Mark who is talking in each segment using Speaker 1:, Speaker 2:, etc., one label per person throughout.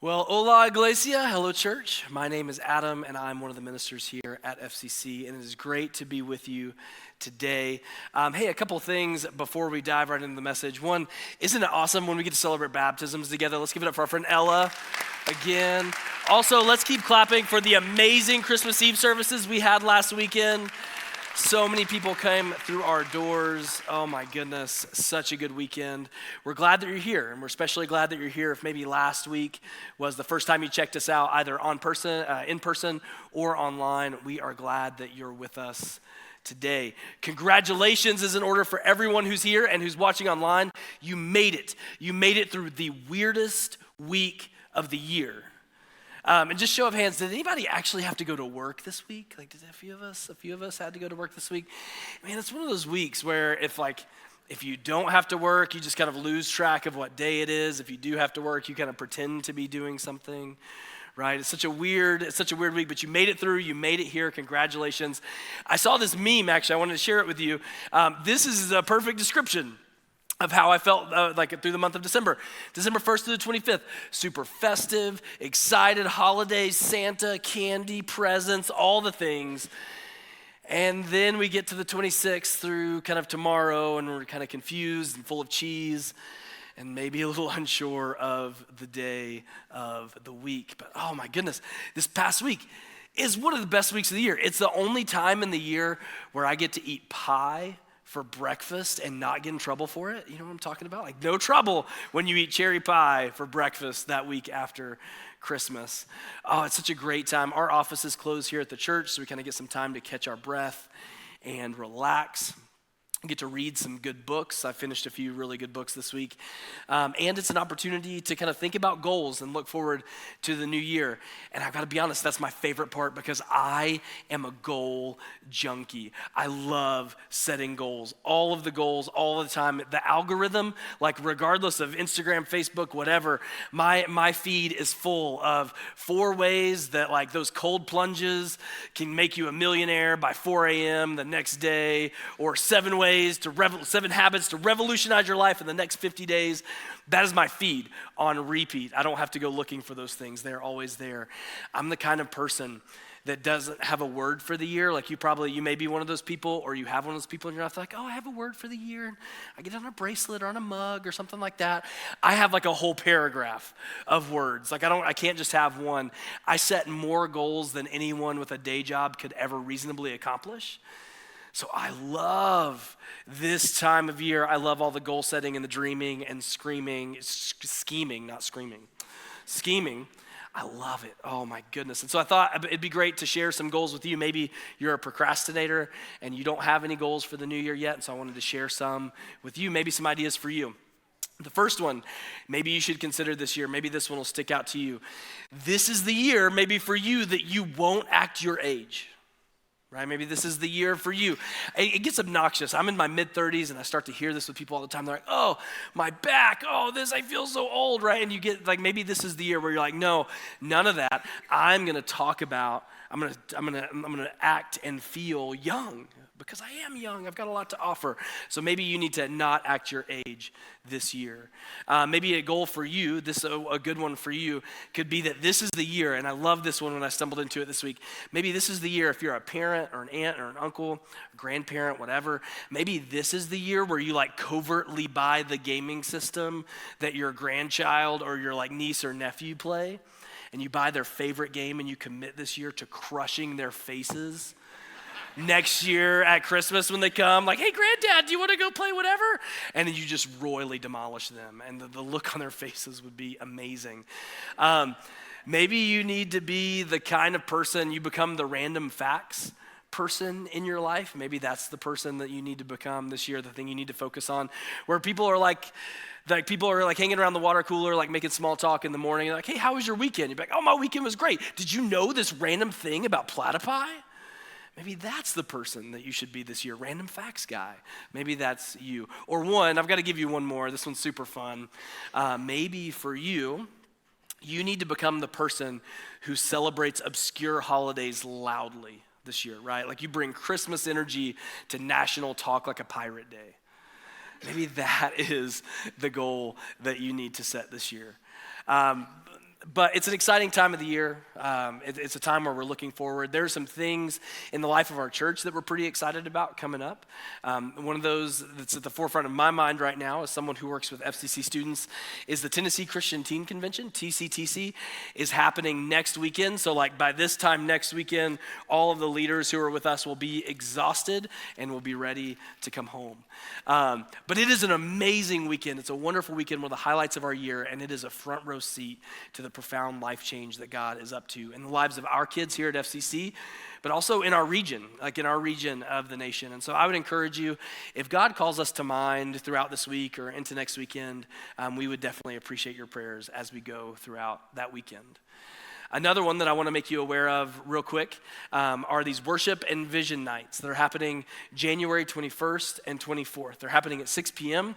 Speaker 1: Well, hola, Iglesia. Hello, church. My name is Adam, and I'm one of the ministers here at FCC, and it is great to be with you today. Hey, a couple things before we dive right into the message. One, isn't it awesome when we get to celebrate baptisms together? Let's give it up for our friend Ella again. Also, let's keep clapping for the amazing Christmas Eve services we had last weekend. So many people came through our doors. Oh my goodness, such a good weekend. We're glad that you're here, and we're especially glad that you're here if maybe last week was the first time you checked us out, either in person or online. We are glad that you're with us today. Congratulations is in order for everyone who's here and who's watching online. You made it. You made it through the weirdest week of the year. And just show of hands, did anybody actually have to go to work this week? Like, did a few of us had to go to work this week? Man, it's one of those weeks where if you don't have to work, you just kind of lose track of what day it is. If you do have to work, you kind of pretend to be doing something, right? It's such a weird week, but you made it through. You made it here. Congratulations. I saw this meme, actually. I wanted to share it with you. This is a perfect description of how I felt through the month of December. December 1st through the 25th, super festive, excited, holidays, Santa, candy, presents, all the things. And then we get to the 26th through kind of tomorrow, and we're kind of confused and full of cheese and maybe a little unsure of the day of the week. But oh my goodness, this past week is one of the best weeks of the year. It's the only time in the year where I get to eat pie for breakfast and not get in trouble for it. You know what I'm talking about? Like no trouble when you eat cherry pie for breakfast that week after Christmas. Oh, it's such a great time. Our office is closed here at the church, so we kind of get some time to catch our breath and relax. Get to read some good books. I finished a few really good books this week. And it's an opportunity to kind of think about goals and look forward to the new year. And I've got to be honest, that's my favorite part because I am a goal junkie. I love setting goals, all of the goals, all the time. The algorithm, like regardless of Instagram, Facebook, whatever, my feed is full of 4 ways that like those cold plunges can make you a millionaire by 4 a.m. the next day, or 7 habits to revolutionize your life in the next 50 days. That is my feed on repeat. I don't have to go looking for those things. They're always there. I'm the kind of person that doesn't have a word for the year. Like you may be one of those people, or you have one of those people in your life like, oh, I have a word for the year. I get it on a bracelet or on a mug or something like that. I have like a whole paragraph of words. Like I can't just have one. I set more goals than anyone with a day job could ever reasonably accomplish. So I love this time of year. I love all the goal setting and the dreaming and scheming. I love it. Oh my goodness. And so I thought it'd be great to share some goals with you. Maybe you're a procrastinator and you don't have any goals for the new year yet. And so I wanted to share some with you, maybe some ideas for you. The first one, maybe you should consider this year. Maybe this one will stick out to you. This is the year, maybe for you, that you won't act your age. Right? Maybe this is the year for you. It gets obnoxious. I'm in my mid-30s and I start to hear this with people all the time. They're like, oh, my back, I feel so old, right? And you get like, maybe this is the year where you're like, no, none of that. I'm going to act and feel young because I am young. I've got a lot to offer. So maybe you need to not act your age this year. Maybe a goal for you, a good one for you, could be that this is the year, and I love this one when I stumbled into it this week. Maybe this is the year if you're a parent or an aunt or an uncle, grandparent, whatever. Maybe this is the year where you like covertly buy the gaming system that your grandchild or your like niece or nephew play, and you buy their favorite game and you commit this year to crushing their faces. Next year at Christmas when they come, like, hey, granddad, do you want to go play whatever? And then you just royally demolish them. And the look on their faces would be amazing. Maybe you need to be the kind of person, you become the random facts person in your life. Maybe that's the person that you need to become this year, the thing you need to focus on, where people are like hanging around the water cooler, like making small talk in the morning. Like, hey, how was your weekend? You're like, oh, my weekend was great. Did you know this random thing about platypi? Maybe that's the person that you should be this year, random facts guy. Maybe that's you. Or one, I've got to give you one more. This one's super fun. Maybe for you, you need to become the person who celebrates obscure holidays loudly this year, right? Like you bring Christmas energy to National Talk Like a Pirate Day. Maybe that is the goal that you need to set this year. But it's an exciting time of the year. It's a time where we're looking forward. There are some things in the life of our church that we're pretty excited about coming up. One of those that's at the forefront of my mind right now as someone who works with FCC students is the Tennessee Christian Teen Convention. TCTC is happening next weekend. So like by this time next weekend, all of the leaders who are with us will be exhausted and will be ready to come home. But it is an amazing weekend. It's a wonderful weekend, one of the highlights of our year, and it is a front row seat to the profound life change that God is up to in the lives of our kids here at FCC, but also in our region, like in our region of the nation. And so I would encourage you, if God calls us to mind throughout this week or into next weekend, we would definitely appreciate your prayers as we go throughout that weekend. Another one that I want to make you aware of real quick are these worship and vision nights. They're happening January 21st and 24th. They're happening at 6 p.m.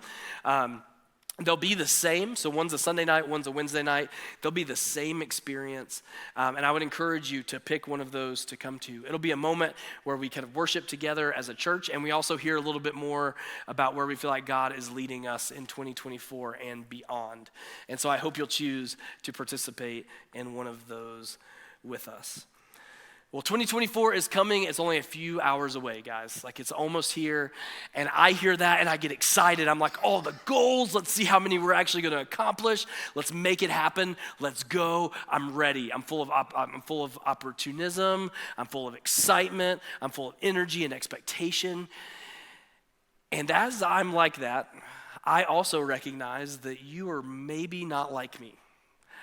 Speaker 1: They'll be the same. So one's a Sunday night, one's a Wednesday night. They'll be the same experience. And I would encourage you to pick one of those to come to. It'll be a moment where we kind of worship together as a church, and we also hear a little bit more about where we feel like God is leading us in 2024 and beyond. And so I hope you'll choose to participate in one of those with us. Well, 2024 is coming. It's only a few hours away, guys. Like, it's almost here. And I hear that and I get excited. I'm like, oh, the goals. Let's see how many we're actually going to accomplish. Let's make it happen. Let's go. I'm ready. I'm full of opportunism. I'm full of excitement. I'm full of energy and expectation. And as I'm like that, I also recognize that you are maybe not like me.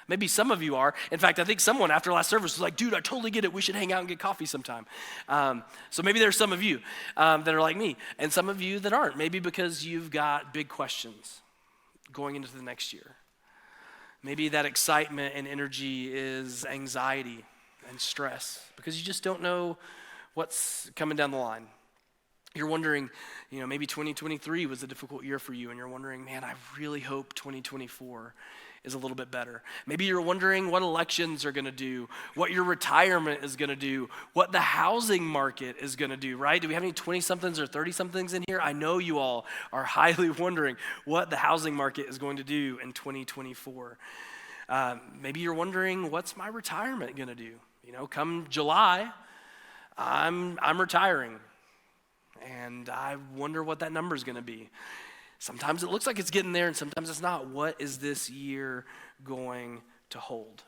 Speaker 1: Maybe some of you are. In fact, I think someone after last service was like, dude, I totally get it. We should hang out and get coffee sometime. So maybe there's some of you that are like me, and some of you that aren't. Maybe because you've got big questions going into the next year. Maybe that excitement and energy is anxiety and stress because you just don't know what's coming down the line. You're wondering, maybe 2023 was a difficult year for you, and you're wondering, man, I really hope 2024 is a little bit better. Maybe you're wondering what elections are going to do, what your retirement is going to do, what the housing market is going to do, right? Do we have any 20-somethings or 30-somethings in here? I know you all are highly wondering what the housing market is going to do in 2024. Maybe you're wondering, what's my retirement going to do? Come July, I'm retiring, and I wonder what that number is going to be. Sometimes it looks like it's getting there, and sometimes it's not. What is this year going to hold?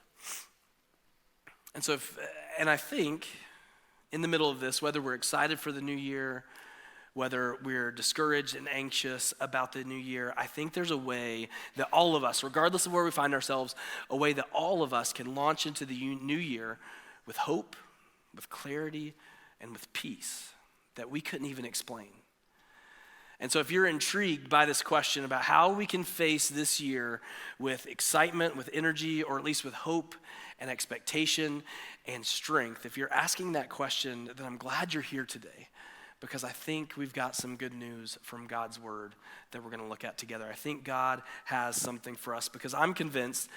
Speaker 1: And I think in the middle of this, whether we're excited for the new year, whether we're discouraged and anxious about the new year, I think there's a way that all of us, regardless of where we find ourselves, a way that all of us can launch into the new year with hope, with clarity, and with peace that we couldn't even explain. And so if you're intrigued by this question about how we can face this year with excitement, with energy, or at least with hope and expectation and strength, if you're asking that question, then I'm glad you're here today, because I think we've got some good news from God's word that we're going to look at together. I think God has something for us, because I'm convinced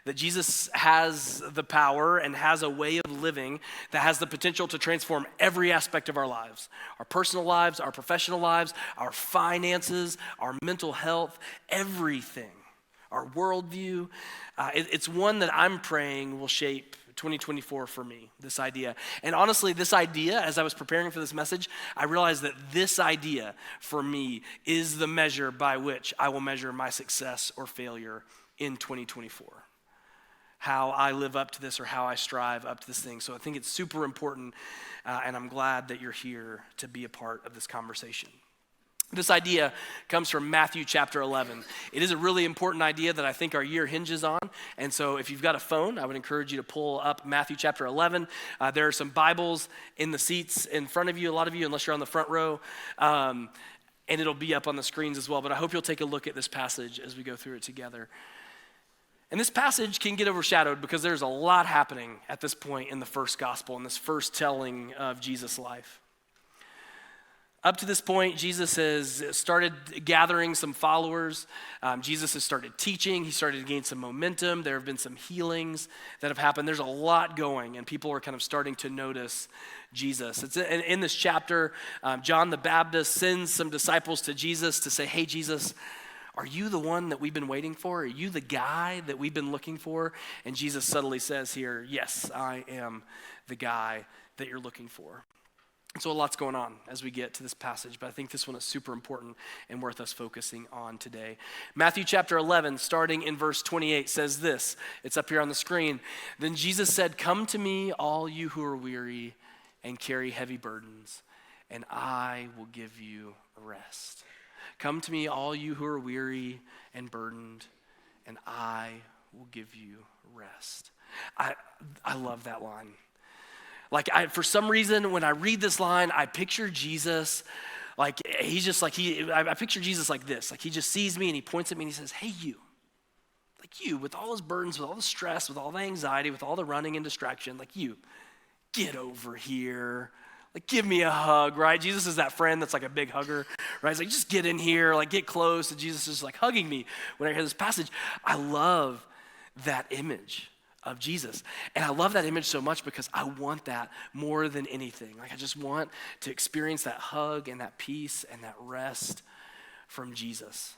Speaker 1: that Jesus has the power and has a way of living that has the potential to transform every aspect of our lives, our personal lives, our professional lives, our finances, our mental health, everything, our worldview. It's one that I'm praying will shape 2024 for me, this idea. And honestly, this idea, as I was preparing for this message, I realized that this idea for me is the measure by which I will measure my success or failure in 2024. How I live up to this or how I strive up to this thing. So I think it's super important, and I'm glad that you're here to be a part of this conversation. This idea comes from Matthew chapter 11. It is a really important idea that I think our year hinges on. And so if you've got a phone, I would encourage you to pull up Matthew chapter 11. There are some Bibles in the seats in front of you, a lot of you, unless you're on the front row. And it'll be up on the screens as well. But I hope you'll take a look at this passage as we go through it together. And this passage can get overshadowed because there's a lot happening at this point in the first gospel, in this first telling of Jesus' life. Up to this point, Jesus has started gathering some followers. Jesus has started teaching. He started to gain some momentum. There have been some healings that have happened. There's a lot going, and people are kind of starting to notice Jesus. It's in this chapter, John the Baptist sends some disciples to Jesus to say, hey, Jesus, Are you the one that we've been waiting for? Are you the guy that we've been looking for? And Jesus subtly says here, yes, I am the guy that you're looking for. And so a lot's going on as we get to this passage, but I think this one is super important and worth us focusing on today. Matthew chapter 11, starting in verse 28, says this. It's up here on the screen. Then Jesus said, "Come to me, all you who are weary and carry heavy burdens, and I will give you rest. Come to me, all you who are weary and burdened, and I will give you rest." I love that line. For some reason, when I read this line, I picture Jesus, I picture Jesus like this. Like he just sees me and he points at me and he says, "Hey, you, with all those burdens, with all the stress, with all the anxiety, with all the running and distraction, you, get over here. Give me a hug," right? Jesus is that friend that's like a big hugger, right? He's like, "Just get in here, get close." And Jesus is hugging me when I hear this passage. I love that image of Jesus. And I love that image so much because I want that more than anything. I just want to experience that hug and that peace and that rest from Jesus.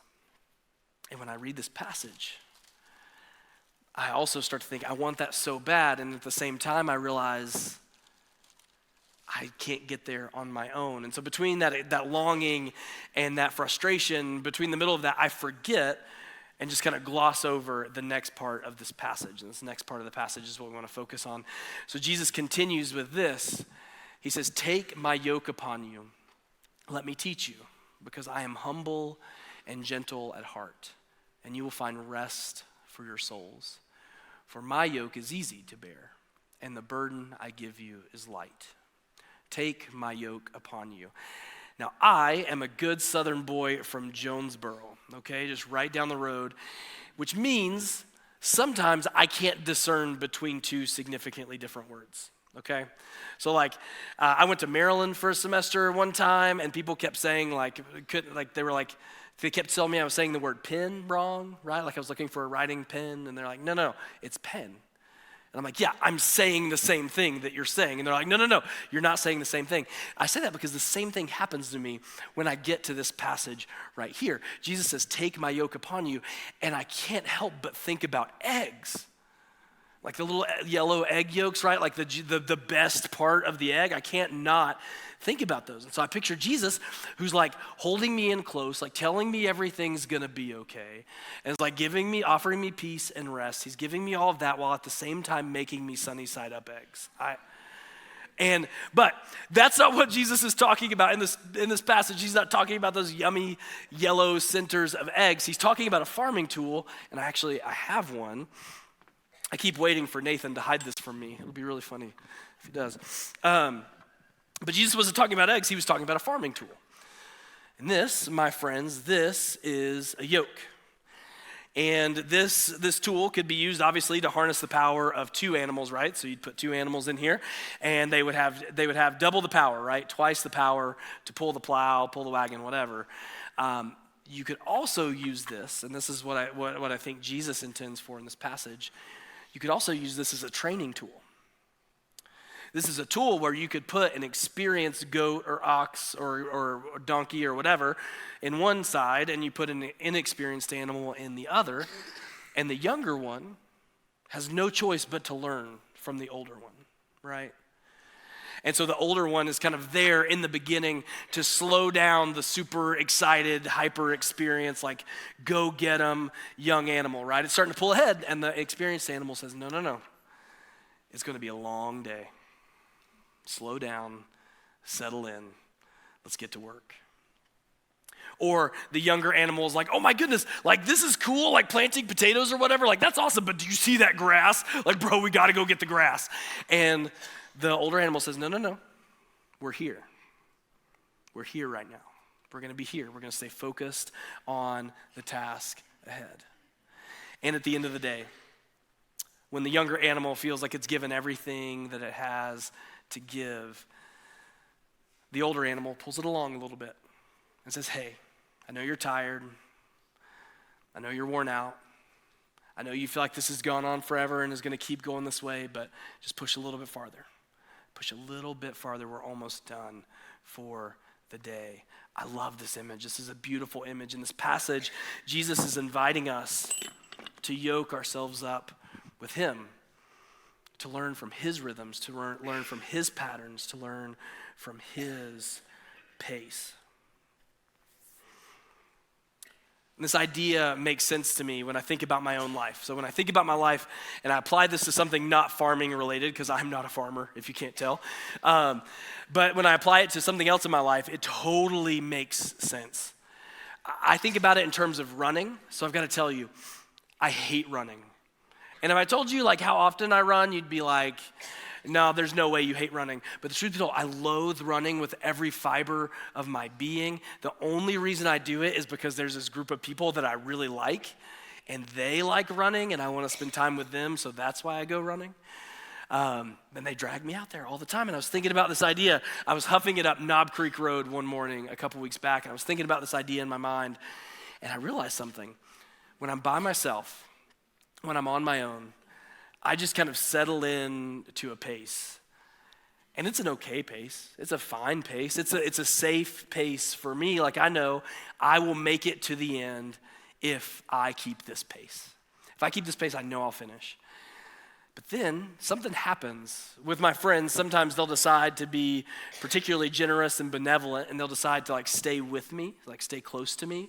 Speaker 1: And when I read this passage, I also start to think, I want that so bad. And at the same time, I realize I can't get there on my own. And so between that longing and that frustration, between the middle of that, I forget and just kind of gloss over the next part of this passage. And this next part of the passage is what we want to focus on. So Jesus continues with this. He says, "Take my yoke upon you. Let me teach you, because I am humble and gentle at heart, and you will find rest for your souls. For my yoke is easy to bear, and the burden I give you is light. Take my yoke upon you." Now, I am a good Southern boy from Jonesboro, okay, just right down the road, which means sometimes I can't discern between two significantly different words, okay? So I went to Maryland for a semester one time, and people kept saying they kept telling me I was saying the word pen wrong, right? I was looking for a writing pen, and they're like, no, it's pen. And I'm like, yeah, I'm saying the same thing that you're saying. And they're like, no, you're not saying the same thing. I say that because the same thing happens to me when I get to this passage right here. Jesus says, "Take my yoke upon you." And I can't help but think about eggs. The little yellow egg yolks, right? The best part of the egg. I can't not think about those. And so I picture Jesus who's holding me in close, telling me everything's gonna be okay. And it's offering me peace and rest. He's giving me all of that while at the same time making me sunny side up eggs. But that's not what Jesus is talking about in this passage. He's not talking about those yummy yellow centers of eggs. He's talking about a farming tool, and I have one. I keep waiting for Nathan to hide this from me. It'll be really funny if he does. But Jesus wasn't talking about eggs. He was talking about a farming tool. And this, my friends, this is a yoke. And this tool could be used, obviously, to harness the power of two animals, right? So you'd put two animals in here, and they would have double the power, right? Twice the power to pull the plow, pull the wagon, whatever. You could also use this, and this is what I think Jesus intends for in this passage. You could also use this as a training tool. This is a tool where you could put an experienced goat or ox or donkey or whatever in one side, and you put an inexperienced animal in the other, and the younger one has no choice but to learn from the older one, right? And so the older one is kind of there in the beginning to slow down the super excited, hyper experienced, go get 'em young animal, right? It's starting to pull ahead, and the experienced animal says, no. It's going to be a long day. Slow down, settle in, let's get to work. Or the younger animal is like, "Oh my goodness, this is cool, planting potatoes or whatever, that's awesome, but do you see that grass? Bro, we gotta go get the grass." And the older animal says, no, we're here. We're here right now. We're gonna be here. We're gonna stay focused on the task ahead. And at the end of the day, when the younger animal feels like it's given everything that it has to give, the older animal pulls it along a little bit and says, "Hey, I know you're tired. I know you're worn out. I know you feel like this has gone on forever and is going to keep going this way, but just push a little bit farther. Push a little bit farther. We're almost done for the day. I love this image. This is a beautiful image. In this passage, Jesus is inviting us to yoke ourselves up with him, to learn from his rhythms, to learn from his patterns, to learn from his pace. And this idea makes sense to me when I think about my own life. So when I think about my life, and I apply this to something not farming related, because I'm not a farmer, if you can't tell. But when I apply it to something else in my life, it totally makes sense. I think about it in terms of running. So I've got to tell you, I hate running. And if I told you like how often I run, you'd be like, no, there's no way you hate running. But the truth be told, I loathe running with every fiber of my being. The only reason I do it is because there's this group of people that I really like, and they like running, and I want to spend time with them, so that's why I go running. And they drag me out there all the time. And I was thinking about this idea. I was huffing it up Knob Creek Road one morning a couple weeks back, and I was thinking about this idea in my mind, and I realized something. When I'm by myself, when I'm on my own, I just kind of settle in to a pace. And it's an okay pace. It's a fine pace. It's a safe pace for me. Like I know I will make it to the end if I keep this pace. If I keep this pace, I know I'll finish. But then something happens with my friends. Sometimes they'll decide to be particularly generous and benevolent, and they'll decide to like stay with me, like stay close to me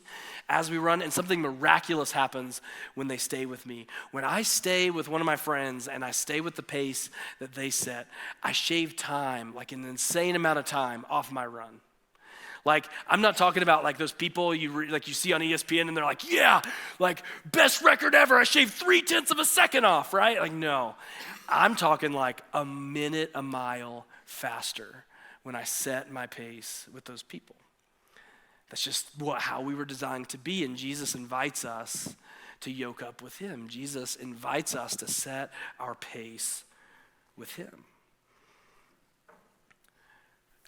Speaker 1: as we run. And something miraculous happens when they stay with me. When I stay with one of my friends and I stay with the pace that they set, I shave time, like an insane amount of time off my run. Like, I'm not talking about like those people you see on ESPN and they're like, yeah, like best record ever. I shaved 0.3 of a second off, right? Like, no, I'm talking like a minute a mile faster when I set my pace with those people. That's just how we were designed to be. And Jesus invites us to yoke up with him. Jesus invites us to set our pace with him.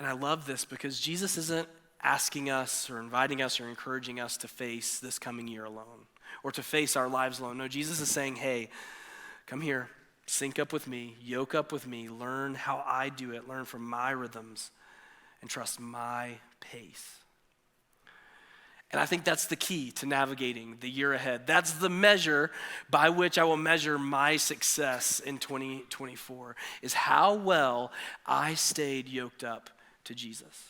Speaker 1: And I love this because Jesus isn't asking us or inviting us or encouraging us to face this coming year alone or to face our lives alone. No, Jesus is saying, hey, come here, sync up with me, yoke up with me, learn how I do it, learn from my rhythms, and trust my pace. And I think that's the key to navigating the year ahead. That's the measure by which I will measure my success in 2024, is how well I stayed yoked up to Jesus.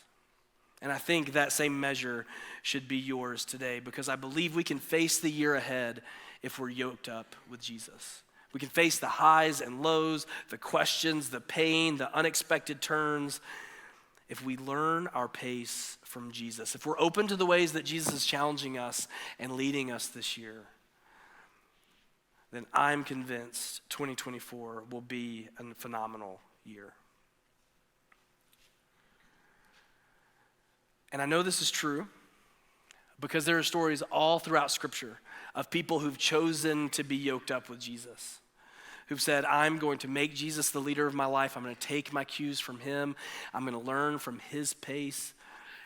Speaker 1: And I think that same measure should be yours today, because I believe we can face the year ahead if we're yoked up with Jesus. We can face the highs and lows, the questions, the pain, the unexpected turns, if we learn our pace from Jesus. If we're open to the ways that Jesus is challenging us and leading us this year, then I'm convinced 2024 will be a phenomenal year. And I know this is true because there are stories all throughout Scripture of people who've chosen to be yoked up with Jesus, who've said, I'm going to make Jesus the leader of my life. I'm going to take my cues from him. I'm going to learn from his pace.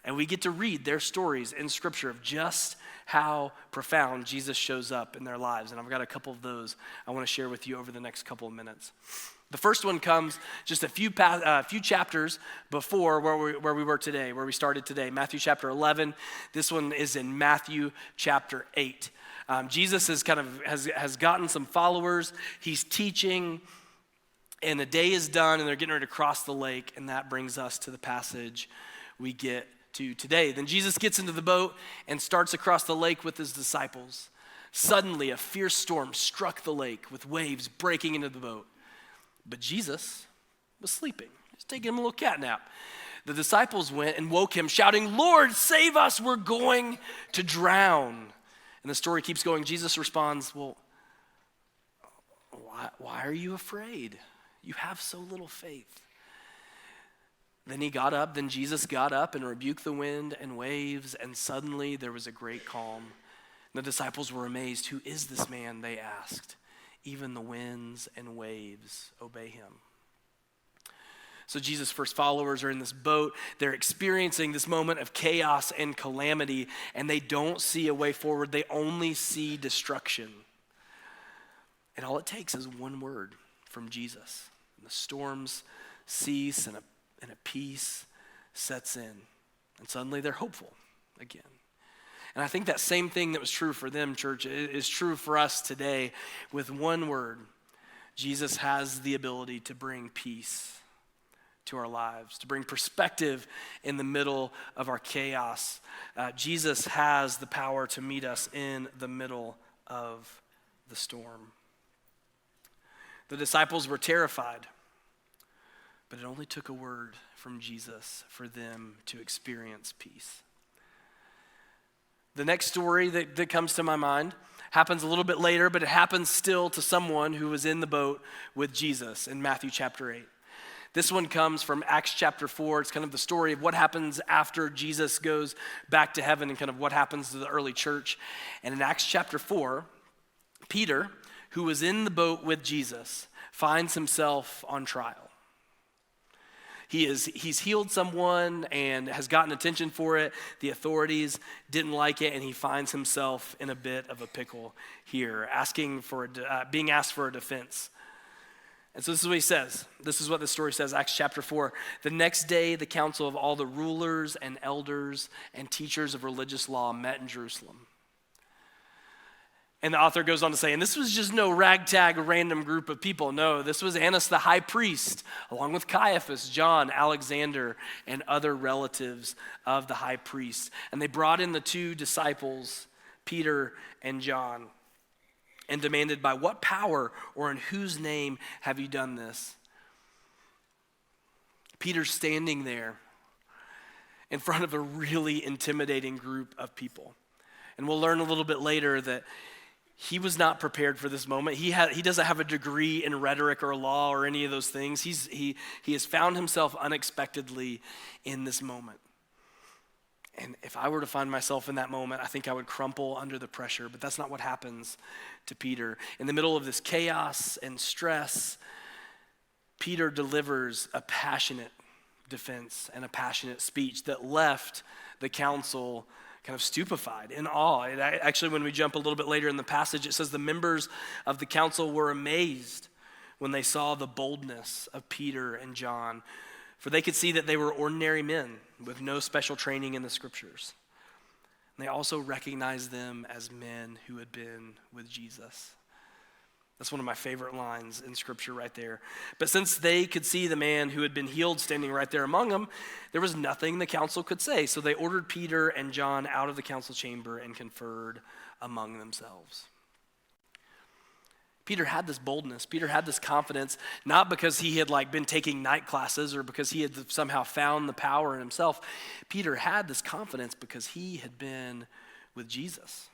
Speaker 1: And we get to read their stories in Scripture of just how profound Jesus shows up in their lives. And I've got a couple of those I want to share with you over the next couple of minutes. The first one comes just a few chapters before where we were today, where we started today, Matthew chapter 11. This one is in Matthew chapter 8. Jesus has gotten some followers. He's teaching, and the day is done, and they're getting ready to cross the lake, and that brings us to the passage we get to today. Then Jesus gets into the boat and starts across the lake with his disciples. Suddenly, a fierce storm struck the lake with waves breaking into the boat. But Jesus was sleeping. He's taking a little cat nap. The disciples went and woke him, shouting, Lord, save us, we're going to drown. And the story keeps going. Jesus responds, well, why are you afraid? You have so little faith. Then Jesus got up and rebuked the wind and waves, and suddenly there was a great calm. And the disciples were amazed. Who is this man? They asked. Even the winds and waves obey him. So Jesus' first followers are in this boat. They're experiencing this moment of chaos and calamity, and they don't see a way forward. They only see destruction. And all it takes is one word from Jesus. And the storms cease, and a peace sets in. And suddenly they're hopeful again. And I think that same thing that was true for them, church, is true for us today. With one word, Jesus has the ability to bring peace to our lives, to bring perspective in the middle of our chaos. Jesus has the power to meet us in the middle of the storm. The disciples were terrified, but it only took a word from Jesus for them to experience peace. The next story that comes to my mind happens a little bit later, but it happens still to someone who was in the boat with Jesus in Matthew chapter 8. This one comes from Acts chapter 4. It's kind of the story of what happens after Jesus goes back to heaven and kind of what happens to the early church. And in Acts chapter 4, Peter, who was in the boat with Jesus, finds himself on trial. He's healed someone and has gotten attention for it. The authorities didn't like it, and he finds himself in a bit of a pickle here, being asked for a defense. And so this is what he says. This is what the story says, Acts chapter 4. The next day, the council of all the rulers and elders and teachers of religious law met in Jerusalem. And the author goes on to say, and this was just no ragtag random group of people. No, this was Annas the high priest, along with Caiaphas, John, Alexander, and other relatives of the high priest. And they brought in the two disciples, Peter and John, and demanded, by what power or in whose name have you done this? Peter's standing there in front of a really intimidating group of people. And we'll learn a little bit later that he was not prepared for this moment. He doesn't have a degree in rhetoric or law or any of those things. He has found himself unexpectedly in this moment. And if I were to find myself in that moment, I think I would crumple under the pressure, but that's not what happens to Peter. In the middle of this chaos and stress, Peter delivers a passionate defense and a passionate speech that left the council kind of stupefied, in awe. Actually, when we jump a little bit later in the passage, it says the members of the council were amazed when they saw the boldness of Peter and John, for they could see that they were ordinary men with no special training in the scriptures. And they also recognized them as men who had been with Jesus. That's one of my favorite lines in scripture right there. But since they could see the man who had been healed standing right there among them, there was nothing the council could say. So they ordered Peter and John out of the council chamber and conferred among themselves. Peter had this boldness. Peter had this confidence, not because he had been taking night classes or because he had somehow found the power in himself. Peter had this confidence because he had been with Jesus.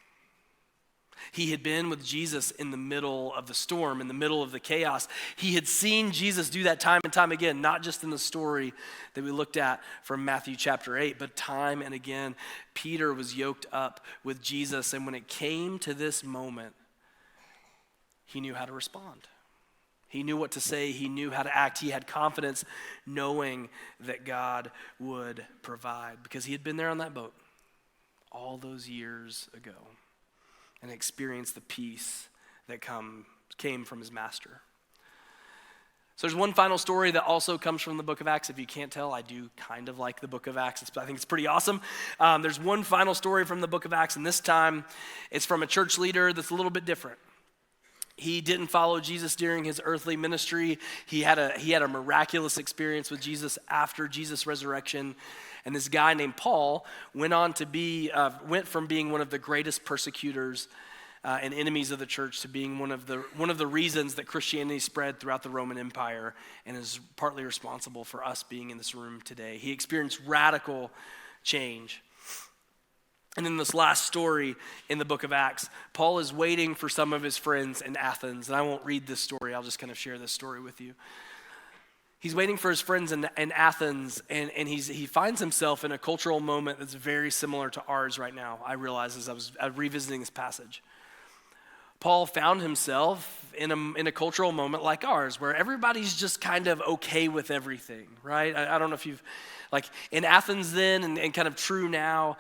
Speaker 1: He had been with Jesus in the middle of the storm, in the middle of the chaos. He had seen Jesus do that time and time again, not just in the story that we looked at from Matthew chapter 8, but time and again, Peter was yoked up with Jesus. And when it came to this moment, he knew how to respond. He knew what to say. He knew how to act. He had confidence knowing that God would provide because he had been there on that boat all those years ago and experienced the peace that came from his master. So there's one final story that also comes from the book of Acts. If you can't tell, I do kind of like the book of Acts. I think it's pretty awesome. There's one final story from the book of Acts, and this time it's from a church leader that's a little bit different. He didn't follow Jesus during his earthly ministry. He had a miraculous experience with Jesus after Jesus' resurrection. And this guy named Paul went from being one of the greatest persecutors and enemies of the church to being one of the reasons that Christianity spread throughout the Roman Empire and is partly responsible for us being in this room today. He experienced radical change. And in this last story in the book of Acts, Paul is waiting for some of his friends in Athens. And I won't read this story. I'll just kind of share this story with you. He's waiting for his friends in Athens, and he finds himself in a cultural moment that's very similar to ours right now, I realized as I was revisiting this passage. Paul found himself in a cultural moment like ours, where everybody's just kind of okay with everything, right? I don't know if you've, in Athens then and kind of true now,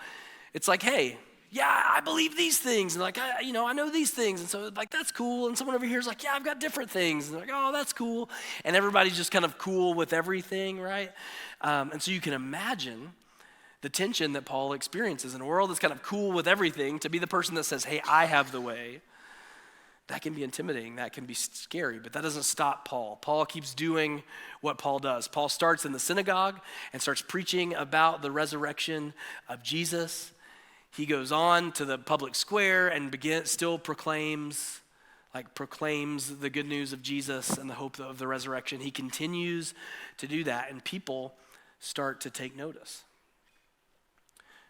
Speaker 1: it's like, hey, yeah, I believe these things. And I know these things. And so that's cool. And someone over here is like, yeah, I've got different things. And they're like, oh, that's cool. And everybody's just kind of cool with everything, right? And so you can imagine the tension that Paul experiences in a world that's kind of cool with everything. To be the person that says, hey, I have the way, that can be intimidating, that can be scary, but that doesn't stop Paul. Paul keeps doing what Paul does. Paul starts in the synagogue and starts preaching about the resurrection of Jesus. He goes on to the public square and still proclaims the good news of Jesus and the hope of the resurrection. He continues to do that, and people start to take notice.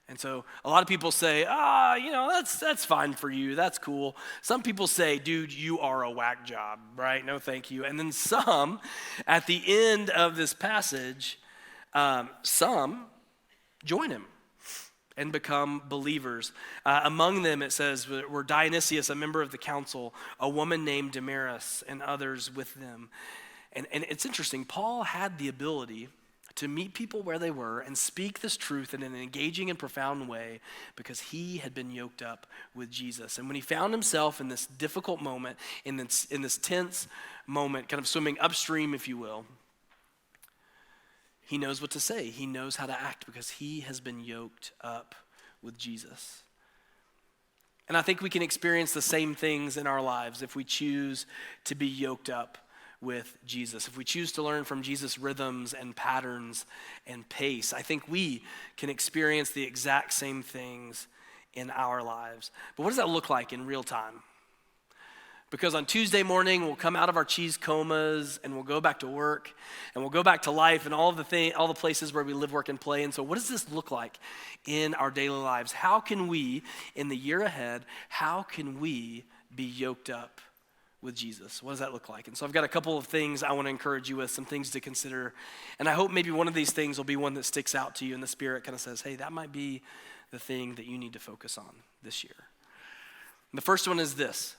Speaker 1: And so a lot of people say, that's fine for you, that's cool. Some people say, dude, you are a whack job, right? No, thank you. And then some, at the end of this passage, some join him and become believers. Among them, it says, were Dionysius, a member of the council, a woman named Damaris, and others with them. And it's interesting, Paul had the ability to meet people where they were and speak this truth in an engaging and profound way because he had been yoked up with Jesus. And when he found himself in this difficult moment, in this tense moment, kind of swimming upstream, if you will, he knows what to say. He knows how to act because he has been yoked up with Jesus. And I think we can experience the same things in our lives if we choose to be yoked up with Jesus. If we choose to learn from Jesus' rhythms and patterns and pace, I think we can experience the exact same things in our lives. But what does that look like in real time? Because on Tuesday morning, we'll come out of our cheese comas and we'll go back to work and we'll go back to life and all the places where we live, work, and play. And so what does this look like in our daily lives? How can we, in the year ahead, how can we be yoked up with Jesus? What does that look like? And so I've got a couple of things I want to encourage you with, some things to consider. And I hope maybe one of these things will be one that sticks out to you and the Spirit kind of says, hey, that might be the thing that you need to focus on this year. And the first one is this.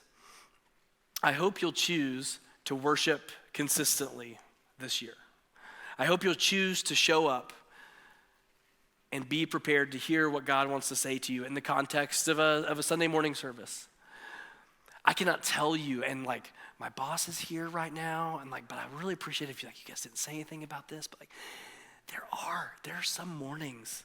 Speaker 1: I hope you'll choose to worship consistently this year. I hope you'll choose to show up and be prepared to hear what God wants to say to you in the context of a Sunday morning service. I cannot tell you, and my boss is here right now, and but I really appreciate it if you guys didn't say anything about this, but there are some mornings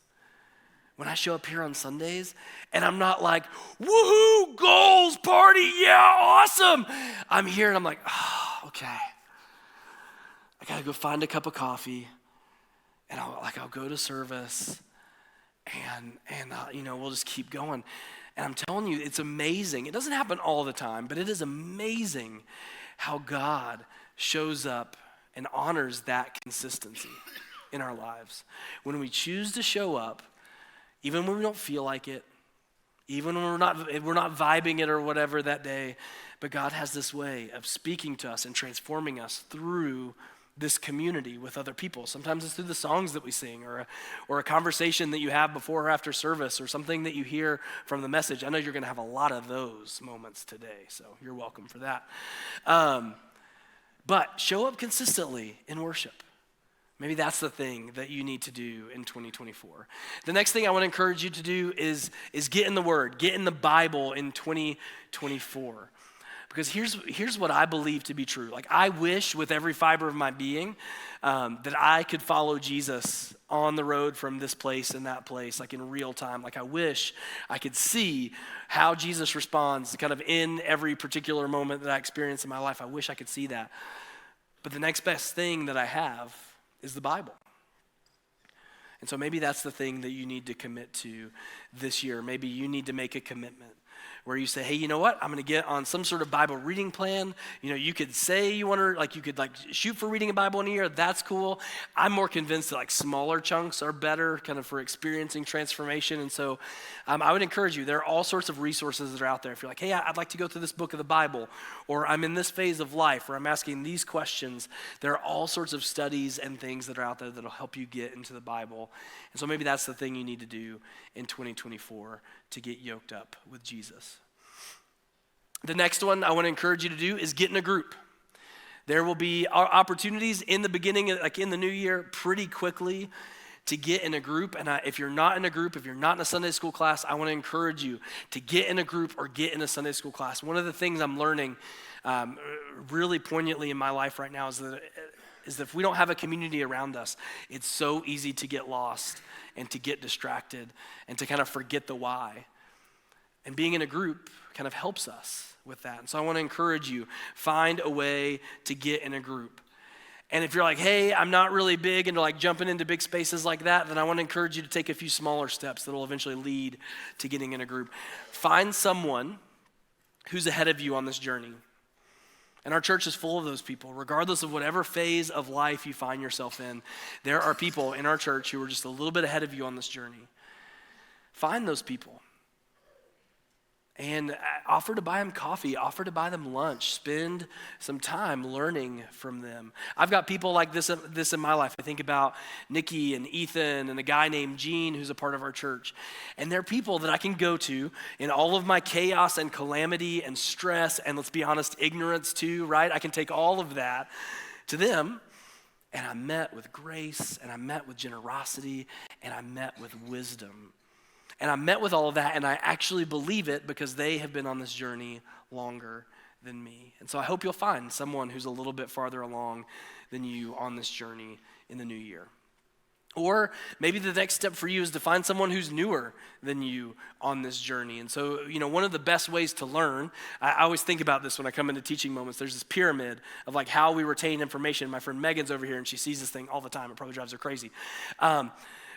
Speaker 1: when I show up here on Sundays and I'm not like, woohoo, goals, party, yeah, awesome. I'm here and I'm like, oh, okay. I gotta go find a cup of coffee and I'll go to service and we'll just keep going. And I'm telling you, it's amazing. It doesn't happen all the time, but it is amazing how God shows up and honors that consistency in our lives. When we choose to show up, even when we don't feel like it, even when we're not vibing it or whatever that day, but God has this way of speaking to us and transforming us through this community with other people. Sometimes it's through the songs that we sing or a conversation that you have before or after service or something that you hear from the message. I know you're going to have a lot of those moments today, so you're welcome for that. But show up consistently in worship. Maybe that's the thing that you need to do in 2024. The next thing I want to encourage you to do is get in the Word, get in the Bible in 2024. Because here's what I believe to be true. I wish with every fiber of my being that I could follow Jesus on the road from this place and that place, in real time. I wish I could see how Jesus responds kind of in every particular moment that I experience in my life. I wish I could see that. But the next best thing that I have is the Bible. And so maybe that's the thing that you need to commit to this year. Maybe you need to make a commitment where you say, hey, you know what? I'm going to get on some sort of Bible reading plan. You could say you want to, you could shoot for reading a Bible in a year. That's cool. I'm more convinced that smaller chunks are better kind of for experiencing transformation. And so I would encourage you, there are all sorts of resources that are out there. If you're like, hey, I'd like to go through this book of the Bible, or I'm in this phase of life, or I'm asking these questions, there are all sorts of studies and things that are out there that'll help you get into the Bible. And so maybe that's the thing you need to do in 2024 to get yoked up with Jesus. The next one I want to encourage you to do is get in a group. There will be opportunities in the beginning, in the new year, pretty quickly to get in a group. And if you're not in a group, if you're not in a Sunday school class, I want to encourage you to get in a group or get in a Sunday school class. One of the things I'm learning really poignantly in my life right now is that is that if we don't have a community around us, it's so easy to get lost and to get distracted and to kind of forget the why. And being in a group kind of helps us with that. And so I want to encourage you, find a way to get in a group. And if you're like, hey, I'm not really big into like jumping into big spaces like that, then I want to encourage you to take a few smaller steps that will eventually lead to getting in a group. Find someone who's ahead of you on this journey. And our church is full of those people. Regardless of whatever phase of life you find yourself in, there are people in our church who are just a little bit ahead of you on this journey. Find those people. And offer to buy them coffee, offer to buy them lunch, spend some time learning from them. I've got people like this in my life. I think about Nikki and Ethan and a guy named Gene who's a part of our church. And they're people that I can go to in all of my chaos and calamity and stress and, let's be honest, ignorance too, right? I can take all of that to them, and I'm met with grace, and I'm met with generosity, and I'm met with wisdom. And I met with all of that, and I actually believe it because they have been on this journey longer than me. And so I hope you'll find someone who's a little bit farther along than you on this journey in the new year. Or maybe the next step for you is to find someone who's newer than you on this journey. And so, one of the best ways to learn, I always think about this when I come into teaching moments, there's this pyramid of like how we retain information. My friend Megan's over here, and she sees this thing all the time. It probably drives her crazy.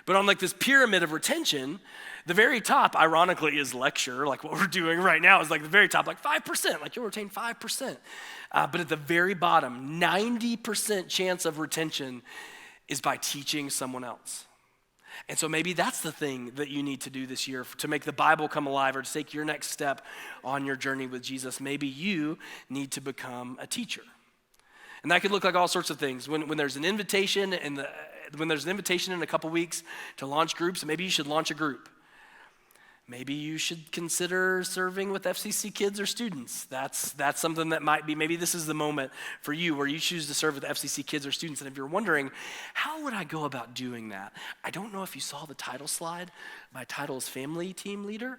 Speaker 1: But on like this pyramid of retention, the very top, ironically, is lecture. Like what we're doing right now is like the very top, like 5%. Like you'll retain 5%. But at the very bottom, 90% chance of retention is by teaching someone else. And so maybe that's the thing that you need to do this year to make the Bible come alive or to take your next step on your journey with Jesus. Maybe you need to become a teacher. And that could look like all sorts of things. When there's an invitation in a couple weeks to launch groups, maybe you should launch a group. Maybe you should consider serving with FCC kids or students. That's something that might be, maybe this is the moment for you where you choose to serve with FCC kids or students. And if you're wondering, how would I go about doing that? I don't know if you saw the title slide. My title is Family Team Leader.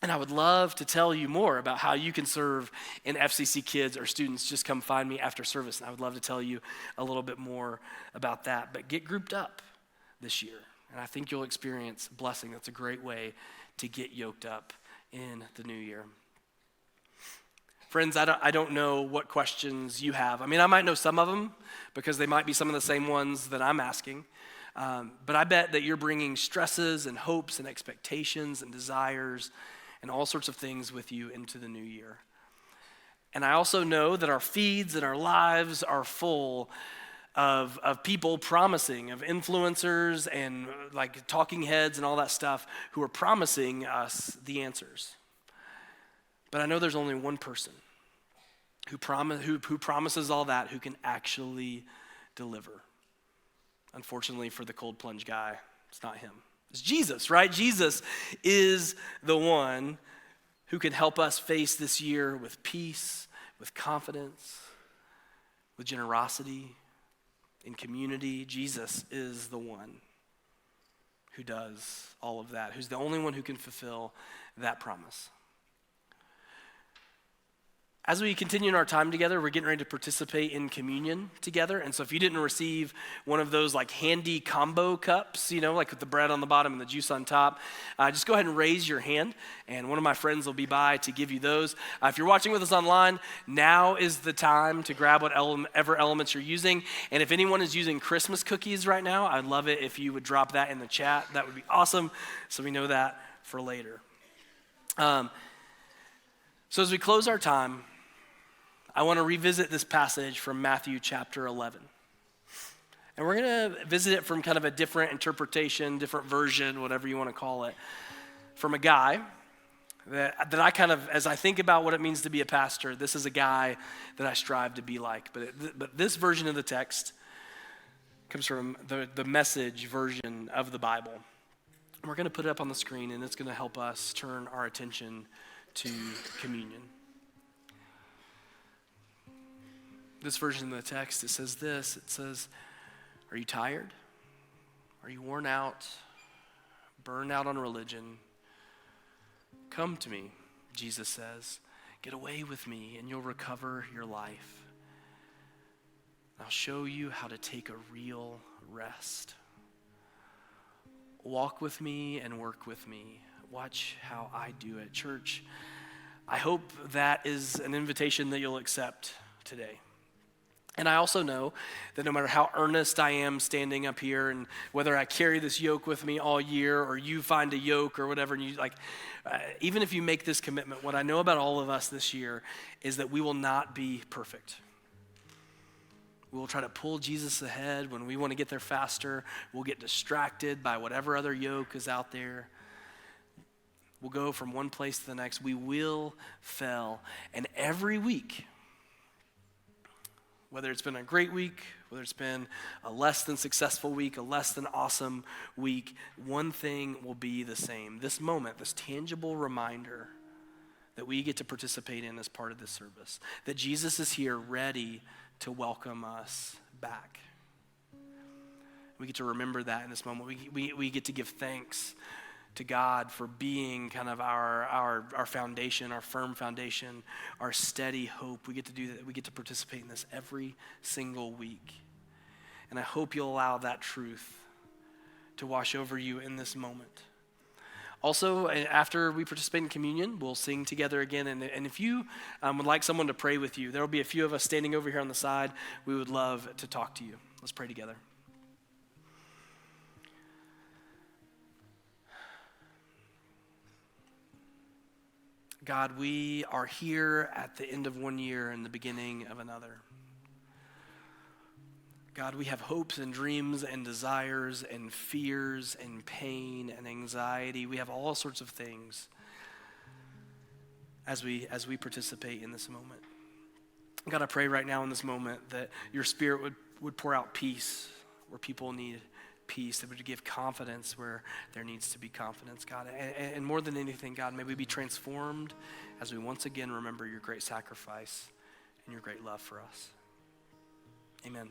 Speaker 1: And I would love to tell you more about how you can serve in FCC kids or students. Just come find me after service, and I would love to tell you a little bit more about that. But get grouped up this year, and I think you'll experience blessing. That's a great way to get yoked up in the new year. Friends, I don't know what questions you have. I mean, I might know some of them because they might be some of the same ones that I'm asking. But I bet that you're bringing stresses and hopes and expectations and desires and all sorts of things with you into the new year. And I also know that our feeds and our lives are full of people promising, of influencers and like talking heads and all that stuff who are promising us the answers. But I know there's only one person who promises all that, who can actually deliver. Unfortunately for the cold plunge guy, it's not him. It's Jesus, right? Jesus is the one who can help us face this year with peace, with confidence, with generosity, in community. Jesus is the one who does all of that, who's the only one who can fulfill that promise. As we continue in our time together, we're getting ready to participate in communion together. And so if you didn't receive one of those like handy combo cups, like with the bread on the bottom and the juice on top, just go ahead and raise your hand, and one of my friends will be by to give you those. If you're watching with us online, now is the time to grab whatever elements you're using. And if anyone is using Christmas cookies right now, I'd love it if you would drop that in the chat. That would be awesome, so we know that for later. So as we close our time, I want to revisit this passage from Matthew chapter 11. And we're going to visit it from kind of a different interpretation, different version, whatever you want to call it, from a guy that I kind of, as I think about what it means to be a pastor, this is a guy that I strive to be like. But this version of the text comes from the Message version of the Bible. And we're going to put it up on the screen, and it's going to help us turn our attention to communion. This version of the text, it says this. It says, are you tired? Are you worn out? Burned out on religion? Come to me, Jesus says. Get away with me and you'll recover your life. I'll show you how to take a real rest. Walk with me and work with me. Watch how I do it. Church, I hope that is an invitation that you'll accept today. And I also know that no matter how earnest I am standing up here, and whether I carry this yoke with me all year or you find a yoke or whatever, and you even if you make this commitment, what I know about all of us this year is that we will not be perfect. We will try to pull Jesus ahead when we want to get there faster. We'll get distracted by whatever other yoke is out there. We'll go from one place to the next. We will fail. And every week, whether it's been a great week, whether it's been a less than successful week, a less than awesome week, one thing will be the same. This moment, this tangible reminder that we get to participate in as part of this service, that Jesus is here ready to welcome us back. We get to remember that in this moment. We get to give thanks to God for being kind of our foundation, our firm foundation, our steady hope. We get to do that. We get to participate in this every single week. And I hope you'll allow that truth to wash over you in this moment. Also, after we participate in communion, we'll sing together again. And if you would like someone to pray with you, there will be a few of us standing over here on the side. We would love to talk to you. Let's pray together. God, we are here at the end of one year and the beginning of another. God, we have hopes and dreams and desires and fears and pain and anxiety. We have all sorts of things as we participate in this moment. God, I pray right now in this moment that your Spirit would pour out peace where people need peace, that would give confidence where there needs to be confidence, God. And more than anything, God, may we be transformed as we once again remember your great sacrifice and your great love for us. Amen.